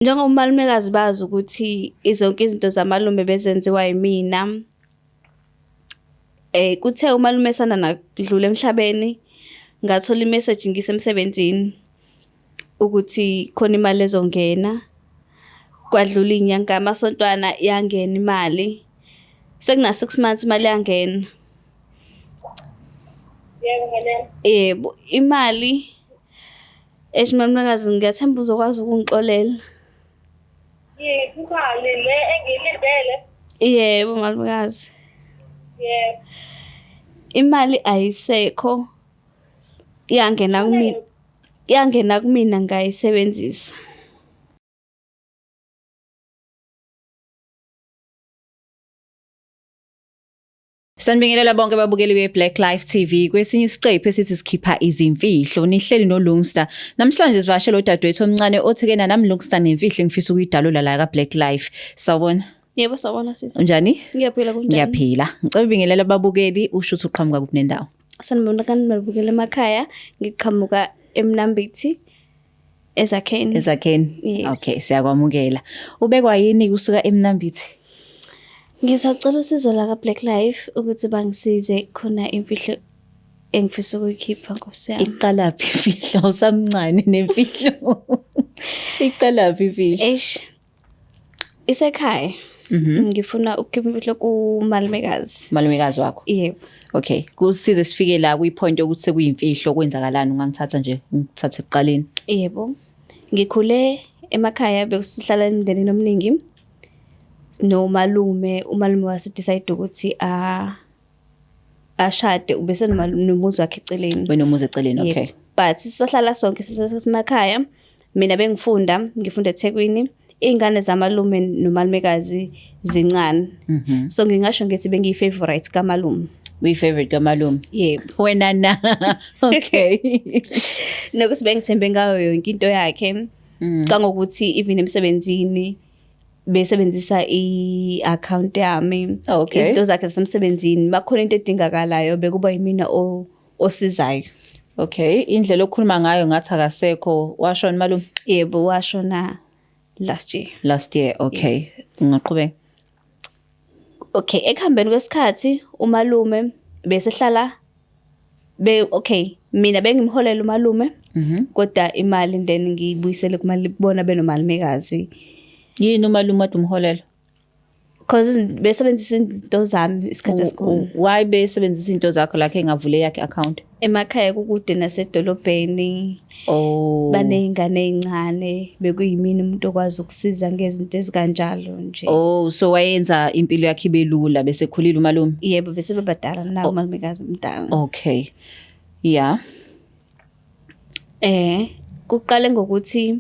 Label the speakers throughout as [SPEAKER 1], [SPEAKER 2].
[SPEAKER 1] Njengomalumekazi bazi ukuthi zonke izinto zamalume bezenziwa yimina. Kuthe umalume esanda nakudlula emhlabeni, ngathola i-message ngisemsebenzini ukuthi khona imali ezongena. Kwadlula iy'nyanga amasontwana yangena imali. Sekuna 6 months imali yangena. Yebo, imali malumekazi ngiyathemba uzokwazi ukungixolela.
[SPEAKER 2] Yebo, imali le engiyilindele.
[SPEAKER 1] Yebo malumekazi.
[SPEAKER 2] Yebo.
[SPEAKER 1] Imali ayisekho. Yangena kumina ngayisebenzisa.
[SPEAKER 3] Sanibingelela bonke ababukeli be-Black Life TV. Kwesinye isiqephu esithi sikhipha izimfihlo. Nihleli noLungster. Namhlanje sivashela udadewethu omncane othi-ke nami Lungster nemfihlo ngifisa ukuyidalula la ka-Black Life. Sawubona.
[SPEAKER 1] Yebo sawubona sisi.
[SPEAKER 3] Unjani?
[SPEAKER 1] Ngiyaphila kunjani?
[SPEAKER 3] Ngiyaphila. Ngicela ubingelela ababukeli usho ukuthi uqhamuka kuphi nendawo.
[SPEAKER 1] Sanibona kanibukela emakhaya, ngiqhamuka eMnambithi eZakheni.
[SPEAKER 3] Ezakheni.
[SPEAKER 1] Yes.
[SPEAKER 3] Okay, siyakwamukela. Ubekwa yini kusuka eMnambithi?
[SPEAKER 1] Ngisacela usizo la ka-Black Life ukuthi bangisize khona imfihlo engifisa ukuyikhipha Nkosi yami.
[SPEAKER 3] Iqalaphi imfihlo usamncane nemfihlo? Iqalaphi imfihlo?
[SPEAKER 1] Isekhaya. Ngifuna ukukhipha imfihlo kumalumekazi.
[SPEAKER 3] Malumekazi wakho?
[SPEAKER 1] Yebo.
[SPEAKER 3] Okay, kusize sifike la kwi-point yokuthi sekuyimfihlo kwenzakalani, ungangithatha nje ngithathe ekuqaleni.
[SPEAKER 1] Yebo. Ngikhule emakhaya bekusihlala emndenini omningi. Nomalume, umalume wasidecide ukuthi ashade ubese nomuzi wakhe eceleni.
[SPEAKER 3] Wenomuzi eceleni, okay.
[SPEAKER 1] But sisahlala sonke sisemakhaya. Mina ngifunda eThekwini. Iy'ngane zamalume nomalumekazi zincane. So ngingasho ngithi bengiyi-favorite kamalume.
[SPEAKER 3] Uyi-favorite kamalume?
[SPEAKER 1] Yebo.
[SPEAKER 3] Wena na. Okay.
[SPEAKER 1] Nokuthi bengithembe ngayo yonke into yakhe. Kangokuthi even emsebenzini besebenzisa i-account yami.
[SPEAKER 3] Okay.
[SPEAKER 1] Izinto zakhe zasemsebenzini. Makhona into edingakalayo bekuba yimina osizayo.
[SPEAKER 3] Okay. Indlela okhuluma ngayo ngathi akasekho. Washona malume?
[SPEAKER 1] Yebo, washona last year.
[SPEAKER 3] Last year, okay. Ungaqhubeka.
[SPEAKER 1] Okay, ekuhambeni kwesikhathi umalume besehlala mina bengimholela umalume. Kodwa imali then ngiyibuyisele kumali kubona benomalumekazi.
[SPEAKER 3] Yini umalume wade umholela?
[SPEAKER 1] Because besebenzisa izinto zami isikhathi esikhulu.
[SPEAKER 3] Why besebenzisa izinto zakho lakhe engavule yakhe account?
[SPEAKER 1] Emakhaya kukude nasedolobheni.
[SPEAKER 3] Oh.
[SPEAKER 1] Baney'ngane ey'ncane bekuyimina umuntu okwazi ukusiza ngezinto ezikanjalo nje.
[SPEAKER 3] Oh, so wayenza impilo yakhe ibe lula bese khulile umalume?
[SPEAKER 1] Yebo, bese bebadala nawo umalumekazi mdala.
[SPEAKER 3] Okay. Yeah.
[SPEAKER 1] Kuqale ngokuthi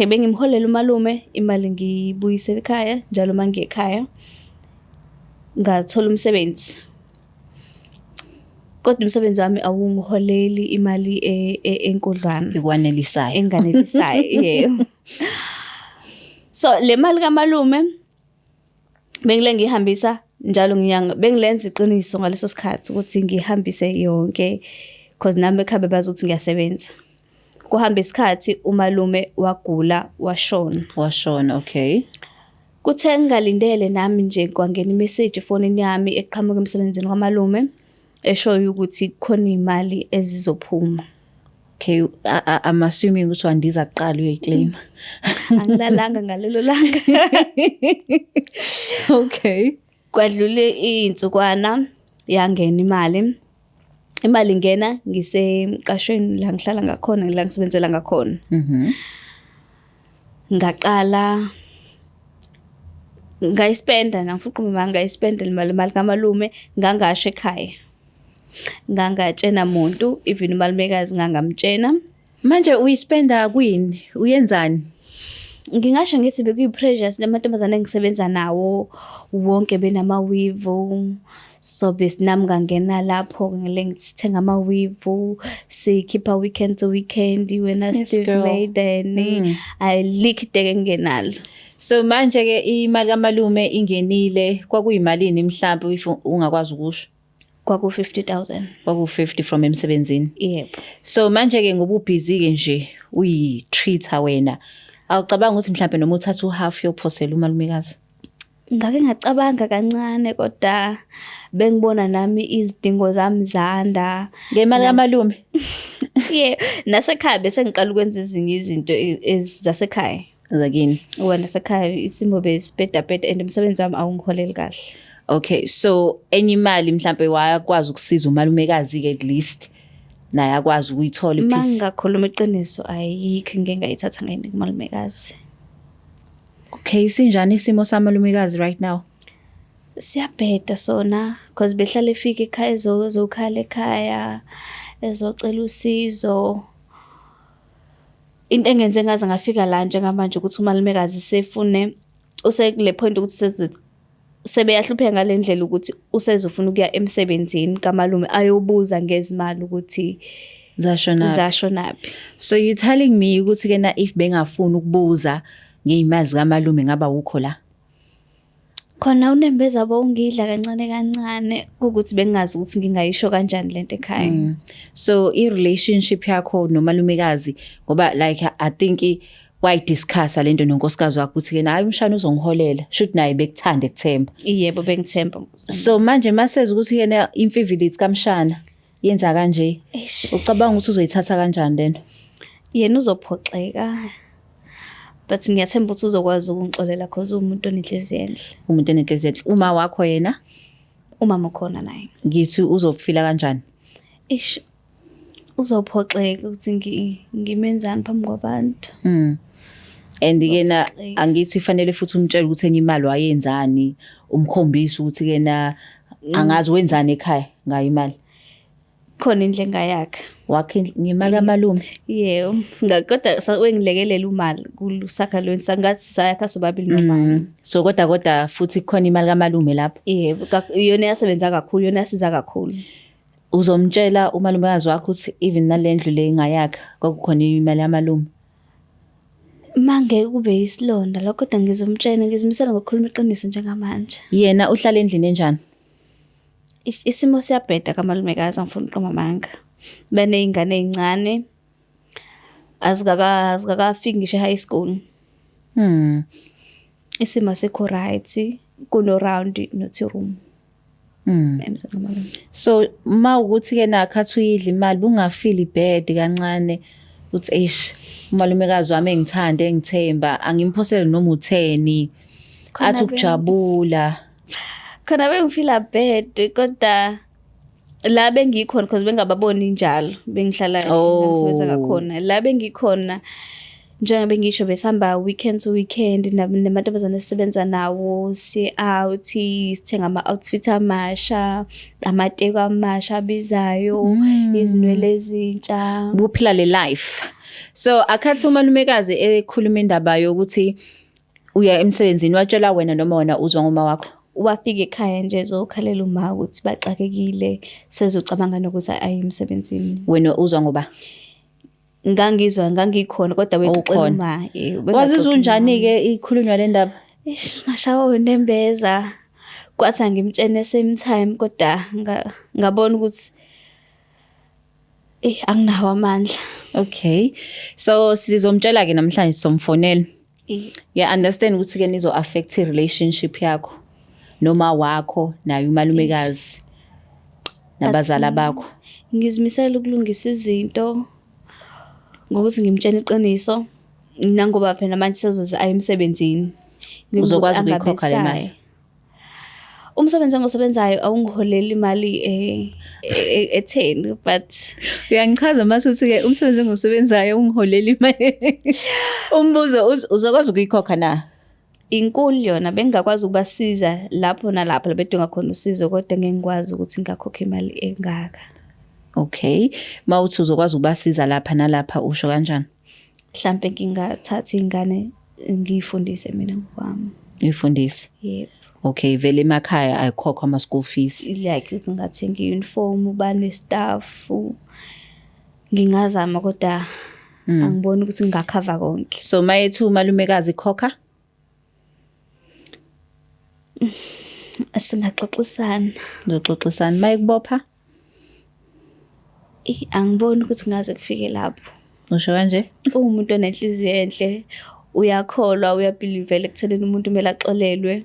[SPEAKER 1] bengimholela umalume imali ngiyibuyisela ekhaya njalo mangiye ekhaya. Ngathola umsebenzi. Kodwa umsebenzi wami awungiholeli imali enkudlwana.
[SPEAKER 3] Ekwanelisayo.
[SPEAKER 1] Enganelisayo, yebo. So le mali kamalume bengile ngihambisa njalo nginyanga bengilenza iqiniso ngaleso sikhathi ukuthi ngihambise yonke because nami ekhaya bazi ngiyasebenza. Kuhamba isikhathi umalume wagula washona.
[SPEAKER 3] Washona, okay.
[SPEAKER 1] Kuthe ngalindele nami nje kwangena imessage efonini yami eqhamuka emsebenzini kwamalume eshoyo ukuthi khona imali ezizophuma.
[SPEAKER 3] Okay, I'm assuming ukuthi wandiza kuqala uyayiclaim.
[SPEAKER 1] Angilalanga ngalelo langa.
[SPEAKER 3] Okay.
[SPEAKER 1] Kwadlule insukwana yangena imali. Imali ingena ngisemqashweni la ngihlala ngakhona la ngisebenzela ngakhona. Ngaqala ngayispenda nangifuna ngayispenda imali kamalume ngangasho ekhaya. Ngangatshena umuntu even umalumekazi ngangamtshena.
[SPEAKER 3] Manje uyispenda kwini? Uyenzani?
[SPEAKER 1] Ngingasho ngithi bekuyi-pressure namantombazane engisebenza nawo wonke benama-weave. So besinami ngangena lapho ngile ngithenga ama-weave sikhipha weekend to weekend wena Steve Maiden ayilikideke ngenalo.
[SPEAKER 3] So manje ke imali kamalume ingenile kwakuyimalini mhlawumbe if ungakwazi ukusho?
[SPEAKER 1] Kwaku 50,000.
[SPEAKER 3] Kwaku 50 from emsebenzini.
[SPEAKER 1] Yebo.
[SPEAKER 3] So manje ke ngoba ubusy ke nje uyi-treater wena Awucabanga ukuthi mhlawumbe noma uthatha uhalf yophosela umalumekazi?
[SPEAKER 1] Ngake ngacabanga kancane kodwa bengibona nami izidingo zami zanda.
[SPEAKER 3] Ngemali kamalume?
[SPEAKER 1] Nasekhaya bese ngiqala ukwenza ezinye izinto zasekhaya.
[SPEAKER 3] Zakini.
[SPEAKER 1] Nasekhaya isimo besibhedabheda and umsebenzi wami awungiholeli kahle.
[SPEAKER 3] Okay, so enye imali mhlawumbe wakwazi ukusiza umalumekazi-ke at least naye akwazi ukuyithola iphisi.
[SPEAKER 1] Mangakhuluma iqiniso ayikho ngeke ngayithatha ngayini kumalumekazi.
[SPEAKER 3] Okay, sinjani isimo samalumekazi right now?
[SPEAKER 1] Siyabheda sona because behlala efika ekhaya ezokhala ekhaya ezocela usizo. Into engenze ngaze ngafika la njengamanje ukuthi umalumekazi sefune usekule point ukuthi sebeyahlupheka ngalendlela ukuthi usezofuna ukuya emsebenzini kamalume ayobuza ngezimali ukuthi zashonaphi.
[SPEAKER 3] So you telling me ukuthi ke na if bengafuni ukubuza ngeyimali zikamalume ngaba ukho la?
[SPEAKER 1] Khona unembeza bongidla kancane ukuthi bengazi ukuthi ngingayisho kanjani lento ekhaya.
[SPEAKER 3] So i-relationship yakho nomalumekazi ngoba like I think wayidiscussa lento nonkosikazi wakho ukuthi ke naye umshana uzongiholela should naye bekuthande kuthemba.
[SPEAKER 1] Yebo bengithemba.
[SPEAKER 3] So manje maseze ukuthi ke na imfivility kamshana yenza kanje ucabanga ukuthi uzoyithatha kanjani lento?
[SPEAKER 1] Yena uzophoxeka. But ngiyathemba ukuthi uzokwazi ukungixolela cause umuntu onenhliziyo enhle.
[SPEAKER 3] Umuntu onenhliziyo enhle. Uma wakho yena?
[SPEAKER 1] Umama khona naye.
[SPEAKER 3] Ngithi uzofila kanjani?
[SPEAKER 1] Uzophoxeka ukuthi ngimenzani phambi kwabantu.
[SPEAKER 3] And yena angithi fanele futhi umtshele ukuthi enye imali wayenzani, umkhombisa ukuthi kena angazi wenzani ekhaya ngayo imali.
[SPEAKER 1] Khona indlenga yakhe.
[SPEAKER 3] Wakhe ngemali kamalume?
[SPEAKER 1] Yebo, kodwa wengilekelela imali kulusakha lo sangathi sayakha sobabili nomama.
[SPEAKER 3] So kodwa futhi khona imali kamalume lapho?
[SPEAKER 1] Yebo, iyona yasebenza kakhulu, yona yasiza kakhulu.
[SPEAKER 3] Uzomtshela umalumekazi wakho ukuthi even nalendlu le ngayakha kwakukhona imali yamalume?
[SPEAKER 1] Mange kube isilonda lokho kodwa ngizomtshela ngizimisela ngokukhuluma iqiniso njengamanje.
[SPEAKER 3] Yena uhlala endlini enjani?
[SPEAKER 1] Isimo siyabheda kamalumekazi angifuni uqoma amanga. Beneyingane ezincane azikakafiki ngisho high school. Isimo sekho right kuno round nothi room.
[SPEAKER 3] So ma ukuthi ke nakhathi uyidla imali bungafeel bad kancane uthi eish umalumekazi wami engithanda engithemba angimphosele noma u10 athi ukujabula.
[SPEAKER 1] Khona bengifila bad kodwa la bengikhona because bengababoni njalo bengihlala ngisebenza ngakhona la bengikhona njengoba ngisho besihamba weekend to weekend namantombazane esisebenza nawo si out sithenga ama-outfit amasha amateko amasha abizayo izinwele ezintsha
[SPEAKER 3] buphila le life. So akhathi umalumekazi ekhuluma indaba yokuthi uya emsebenzini watshela wena noma wena uzwa ngoma wakho?
[SPEAKER 1] Wafika ekhaya nje ezokhalela uma ukuthi baxakekile sezocabanga nokuthi ayimsebenzini.
[SPEAKER 3] Wena uzwa ngoba?
[SPEAKER 1] Ngangikhona kodwa wexoxela uma.
[SPEAKER 3] Wazizwa unjani ke ikhulunywa le ndaba?
[SPEAKER 1] Ngashawa unembeza kwathi angimtshene same time kodwa ngabona ukuthi anginawo amandla.
[SPEAKER 3] Okay. So sizomtshela ke namhlanje somfonela. Yeah, understand ukuthi ke nizo affect relationship yakho noma wakho nayo umalumekazi nabazala bakho.
[SPEAKER 1] Ngizimisela ukulungisa izinto ngokuthi ngimtshela iqiniso nangoba phela manje sezoze ayemsebenzini.
[SPEAKER 3] Uzokwazi ukuyikhokha le mali.
[SPEAKER 1] Umsebenzi engisebenzayo awungiholela imali e10 but
[SPEAKER 3] uyangichaza mase ke umsebenzi engisebenzayo ungiholela imali. Umbuzo uzokwazi ukuyikhokha na?
[SPEAKER 1] Inkulu yona bengakwazi ukubasiza lapho nalapho labedinga khona usizo kodwa ngengikwazi ukuthi ngikhokhe imali engaka.
[SPEAKER 3] Okay, mawuthi uzokwazi ukubasiza lapha nalapha usho kanjani?
[SPEAKER 1] Mhlambe ngingathatha ingane ngiyifundise mina ngokwami.
[SPEAKER 3] Ngifundise?
[SPEAKER 1] Yebo.
[SPEAKER 3] Okay, vele emakhaya ayikhokhwa ama school fees.
[SPEAKER 1] Like ukuthi ngathenga i-uniform bane staff. Ngingazama kodwa angiboni ukuthi ngingakhava konke.
[SPEAKER 3] So mayethu umalumekazi khokha?
[SPEAKER 1] Singaxoxisana.
[SPEAKER 3] Ngizoxoxisana mayekubopha?
[SPEAKER 1] Angiboni ukuthi ngaze kufike lapho.
[SPEAKER 3] Usho kanje?
[SPEAKER 1] Umuntu onenhliziyo enhle uyakholwa uyabhilivela ekuthenini umuntu kumele axolelwe.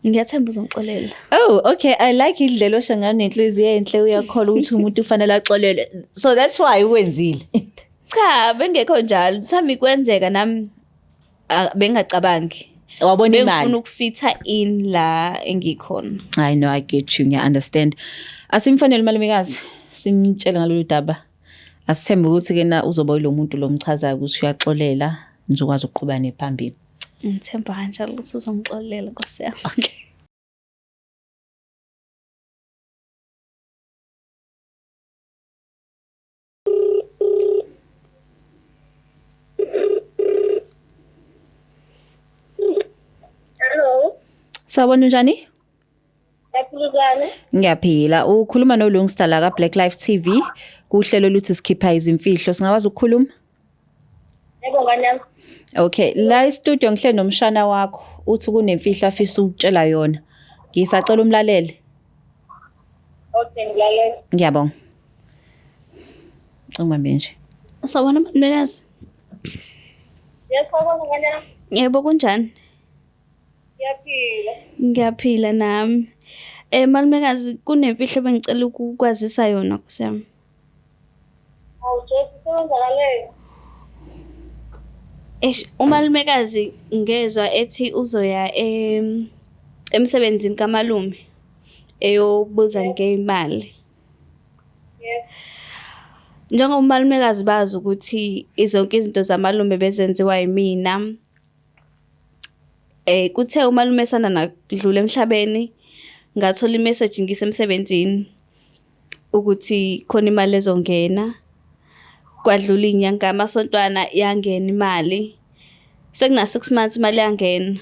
[SPEAKER 1] Ngiyathemba uzongixolela.
[SPEAKER 3] Oh, okay. I like indlela oshangana nenhliziyo enhle uyakholwa ukuthi umuntu ufanele axolelwe. So that's why uwenzile.
[SPEAKER 1] Cha, bengekho njalo. Thami kwenzeka nami bengacabangi.
[SPEAKER 3] Wabona imali.
[SPEAKER 1] Bengifuna ukufitha in la engikhona.
[SPEAKER 3] I know, I get you. I understand. Asimfanele malumekazi. Simtshela ngalolu daba. Asithembe ukuthi ke na uzoba lo muntu lo mchazayo ukuthi uyaxolela nizokwazi ukuqhubana nephambili.
[SPEAKER 1] Ngithemba kanjalo ukuthi uzongixolela Nkosi yami.
[SPEAKER 3] Okay.
[SPEAKER 2] Hello.
[SPEAKER 3] Sawubona njani?
[SPEAKER 2] Yaphulukane.
[SPEAKER 3] Ngiyaphila. Ukhuluma noLungstar la ka Black Life TV. Kuhlelo luthi sikhipha izimfihlo. Singawazi ukukhuluma?
[SPEAKER 2] Yebo ngani yami.
[SPEAKER 3] Okay, la e-studio ngihle nomshana wakho. Uthi kunemfihlo afisa ukutshela yona. Ngisacela umlaleli.
[SPEAKER 2] Okay, ngilalela.
[SPEAKER 3] Ngiyabonga. Ungibambe nje.
[SPEAKER 1] Sawubona Malumekazi.
[SPEAKER 2] Yebo ngani yami.
[SPEAKER 1] Yebo kunjani?
[SPEAKER 2] Yaphila.
[SPEAKER 1] Ngiyaphila nami. Malumekazi kunemfihlo bengicela ukukwazisa yona Nkosi yami.
[SPEAKER 2] Awujesu sewenzakale.
[SPEAKER 1] Umalumekazi ngezwe ethi uzoya emsebenzini kamalume eyobuza ngeimali.
[SPEAKER 2] Yes.
[SPEAKER 1] Njengoba umalumekazi bazi ukuthi izonke izinto zamalume bezenziwa yimina. Kuthe umalume sana nakudlula emhlabeni ngathola imessage ngisemsebenzini ukuthi khona imali ezongena. Kwadlula inyanga amasontwana yangena imali. Sekuna 6 months imali yangena.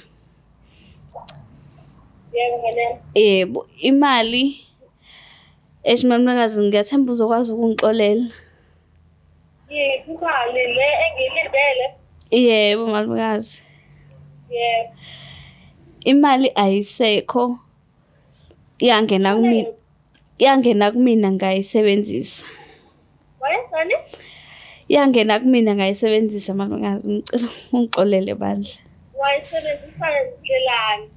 [SPEAKER 2] Yebo ngani yami.
[SPEAKER 1] Yebo, imali Malumekazi ngiyathemba uzokwazi ukungixolela.
[SPEAKER 2] Yebo, imali le engilindele.
[SPEAKER 1] Yebo Malumekazi.
[SPEAKER 2] Yebo.
[SPEAKER 1] Imali ayisekho. Yangena kumina. Yangena kumina ngayisebenzisa.
[SPEAKER 2] Wayenzani?
[SPEAKER 1] Yangena kumina ngayisebenzisa Malumekazi ngicela ungixolele bandla.
[SPEAKER 2] Wayisebenzisa ngelani?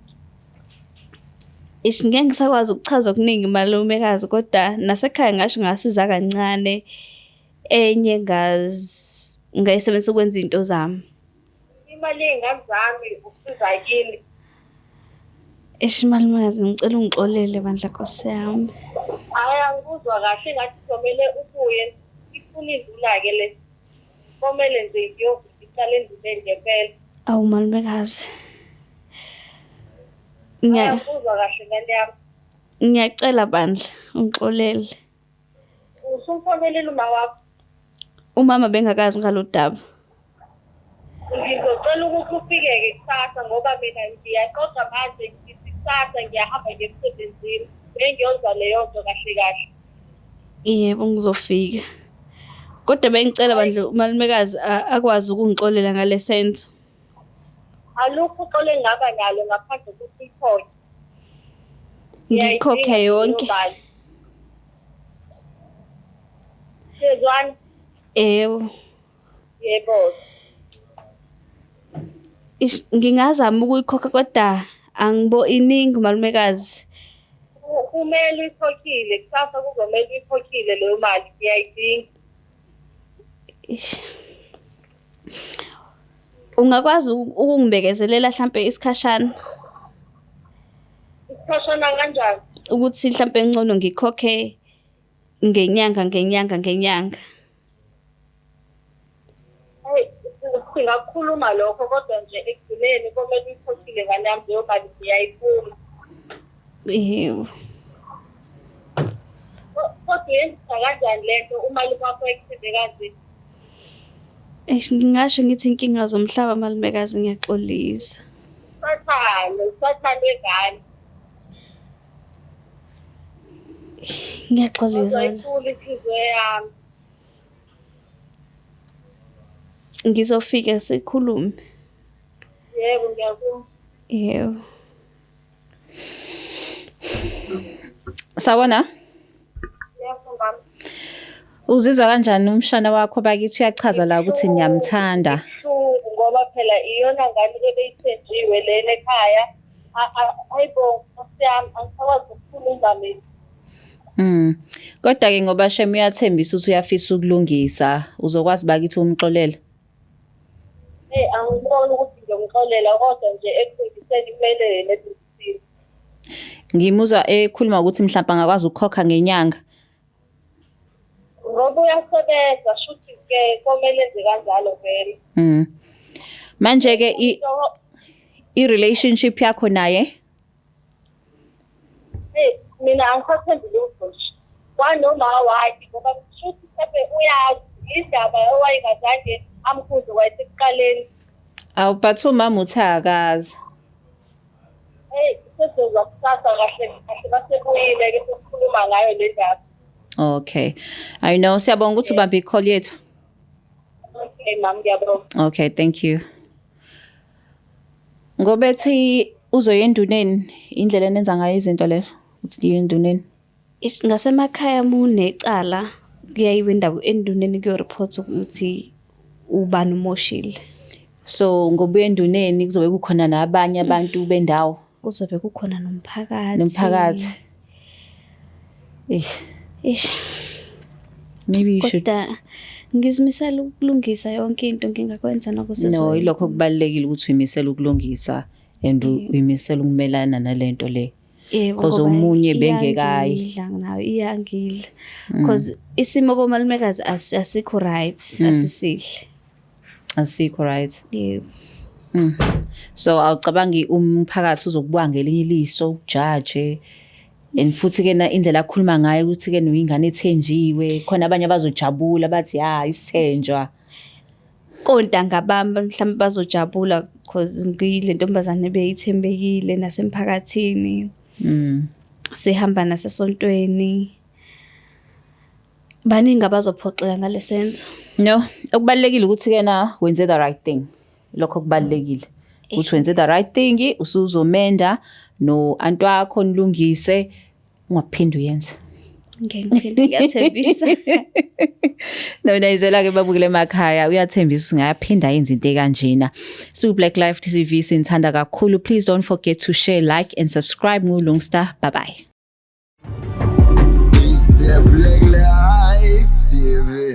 [SPEAKER 1] Ngeke ngisakwazi ukuchaza okuningi Malumekazi kodwa nasekhaya ngasho ngasiza kancane enye ngayisebenzisa ukwenza izinto zami.
[SPEAKER 2] Imali engazami ukusiza yini?
[SPEAKER 1] Malumekazi ngicela ungixolele bandla Nkosi yami.
[SPEAKER 2] Hayi angikuzwa kahle ngathi kumele ubuye ifuna indlula ke le. Komele nje ngiyokuthatha endlule ngempela.
[SPEAKER 1] Awu Malumekazi.
[SPEAKER 2] Angikuzwa kahle ngani yami.
[SPEAKER 1] Ngiyacela bandla ungixolele.
[SPEAKER 2] Usumfonelele uma wakho.
[SPEAKER 1] Umama bengakazi ngalodaba.
[SPEAKER 2] Ngizocela ukuthi ufike-ke kusasa ngoba mina ngiyaqoqa manje ngithi kusasa ngiyahamba ngemsebenzini. Bengiyozwa leyo nto kahle kahle.
[SPEAKER 1] Yebo ngizofika. Kodwa bengicela bandla Malumekazi akwazi ukungixolela ngale senzo.
[SPEAKER 2] Alukho uxolo engaba nalo ngaphandle kokuthi ikhokhe.
[SPEAKER 1] Ngikhokhe yonke.
[SPEAKER 2] Sezwani?
[SPEAKER 1] Yebo.
[SPEAKER 2] Yebo.
[SPEAKER 1] Ngingazama ukuyikhokha kodwa angibo iningi Malumekazi.
[SPEAKER 2] Kumele uyikhokhile kusasa kuzomela uyikhokhile leyo mali ngiyayidinga.
[SPEAKER 1] Ungakwazi ukungibekezelela mhlambe isikhashana
[SPEAKER 2] Isikhashana kanjani?
[SPEAKER 1] ukuthi mhlambe ngcono ngikhokhe ngenyanga.
[SPEAKER 2] Hey, singakhuluma lokho kodwa nje ekugcineni komele uyikhokhile ngani yami leyo mali ngiyayifuna.
[SPEAKER 1] Yebo.
[SPEAKER 2] Kodwa yenza kanjani lento umali wakho ekuthenze kanje?
[SPEAKER 1] Ngingasho ngithi inkinga zomhlaba Malumekazi ngiyaxolisa.
[SPEAKER 2] Sathane ngani?
[SPEAKER 1] Ngiyaxolisa.
[SPEAKER 2] Uzoyifuna inhliziyo yami.
[SPEAKER 1] Ngizofika sikhulume.
[SPEAKER 2] Yebo ngiyakuzwa.
[SPEAKER 1] Yebo.
[SPEAKER 3] Sawona?
[SPEAKER 2] Ngiyafunda.
[SPEAKER 3] Uzizwa kanjani umshana wakho bakithi uyachaza la ukuthi ngiyamthanda?
[SPEAKER 2] Ngoba ngoba phela iyona ngane ebeyithenjiwe lena ekhaya. Hayibo Nkosiyami angisakwazi ukukhuluma mina.
[SPEAKER 3] Kodwa-ke ngoba Shem uyathembisa ukuthi uyafisa ukulungisa, uzokwazi bakithi umxolela?
[SPEAKER 2] Angiboni ukuthi ngiyomxolela kodwa nje ekufundiseni kumele yena edusile.
[SPEAKER 3] Ngimuzwa ekhuluma ukuthi mhlawumbe angakwazi ukukhokha ngenyanga.
[SPEAKER 2] Ngoba uyasebenza shuthi-ke komele enze kanjalo vele.
[SPEAKER 3] Manje-ke i-relationship yakho naye?
[SPEAKER 2] Mina angisathembi lutho nje. Kwanoma wakhe ngoba shuthi mhlawumbe uyazi indaba owayengazange amkhuze wayesekuqaleni.
[SPEAKER 3] Awu but umama uthi akazi.
[SPEAKER 2] Sesizwa kusasa kahle kahle basebuyile-ke sesikhuluma ngayo le ndaba.
[SPEAKER 3] Okay. I know, siyabonga ukuthi ubambe i-call yethu.
[SPEAKER 2] Okay, mama, ngiyabonga.
[SPEAKER 3] Okay, thank you. Ngoba ethi uzoya enduneni, indlela enenza ngayo izinto lezo, uthi liye enduneni.
[SPEAKER 1] Ngasemakhaya munecala kuyayiwe indaba enduneni kuyoreport ukuthi ubani umoshile.
[SPEAKER 3] So ngobuya enduneni kuzobe kukhona nabanye abantu bendawo.
[SPEAKER 1] Kuzobe kukhona nomphakathi.
[SPEAKER 3] Nomphakathi. Maybe you should.
[SPEAKER 1] Kodwa ngizimisela ukulungisa yonke into ngingakwenza nakusizwe.
[SPEAKER 3] No, ilokho kubalekile ukuthi uyimisela ukulungisa and uyimisela ukumelana nalento le. Because umunye bengekayi.
[SPEAKER 1] Iyangidla nayo iyangidla. Because isimo komalumekazi asikho right, asisihle.
[SPEAKER 3] Asikho right.
[SPEAKER 1] Yebo.
[SPEAKER 3] So awucabangi umphakathi uzokubuka ngelinye iliso ukujudge and futhi ke na indlela akhuluma ngayo ukuthi ke noyingane ethenjiwe khona abanye abazojabula bathi isithenjwa
[SPEAKER 1] Kontanga bami mhlawumbe bazojabula because ngiyile ntombazane beyithembekile nasemphakathini. Sihamba nasesontweni. Baningi abazophoxeka ngalesenzo.
[SPEAKER 3] No, okubalekile ukuthi ke na wenze the right thing. Lokho kubalekile. Ukuthi wenze the right thing, usuzomenda no antu wakho nilungise ungaphinde uyenze.
[SPEAKER 1] Ngiphinde ngiyathembisa.
[SPEAKER 3] Nona izwela ke babukele emakhaya uyathembisa singayaphinda yenza into kanjena. So Black Life TV sinthanda kakhulu. Please don't forget to share, like and subscribe nguLungstar. Bye bye.
[SPEAKER 4] It's the Black Life TV.